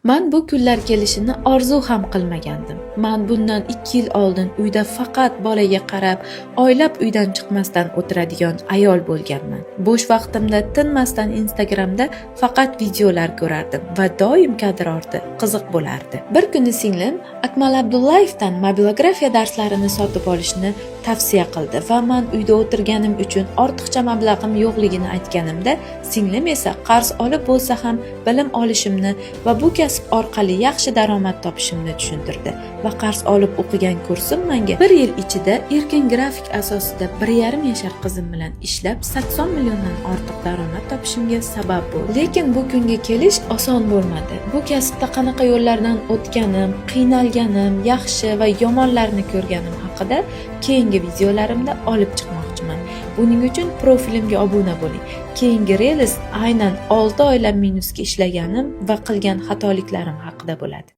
Man bu kunlar kelishini orzu ham qilmagandim. Man bundan 2 yil oldin uyda faqat bolaga qarab, oylab uydan chiqmasdan o'tiradigan ayol bo'lganman. Bo'sh vaqtimda tinmasdan Instagramda faqat videolar ko'rardim va doim kadr orti qiziq bo'lardi. Bir kuni singlim Akmal Abdullayevdan mobilografiya darslarini sotib olishni tavsiya qildi va men uyda o'tirganim uchun ortiqcha mablag'im yo'qligini aytganimda, singlim esa qarz olib bo'lsa ham bilim olishimni va bu kasb orqali yaxshi daromad topishimni tushuntirdi va qarz olib o'qigan kursim menga 1 yil ichida erkin grafik asosida 1,5 yashar qizim bilan ishlab 80 milliondan ortiq daromad topishimga sabab bo'ldi. Lekin bu kunga kelish oson bo'lmadi. Bu kasbda qanaqa yo'llardan o'tganim, qiynalganim, yaxshi va yomonlarni ko'rganim haqida keyingi videolarimda olib chiqmoqchiman. Buning uchun profilimga obuna bo'ling. Keyingi reels aynan 6 oylab minusga ishlaganim va qilgan xatoliklarim haqida bo'ladi.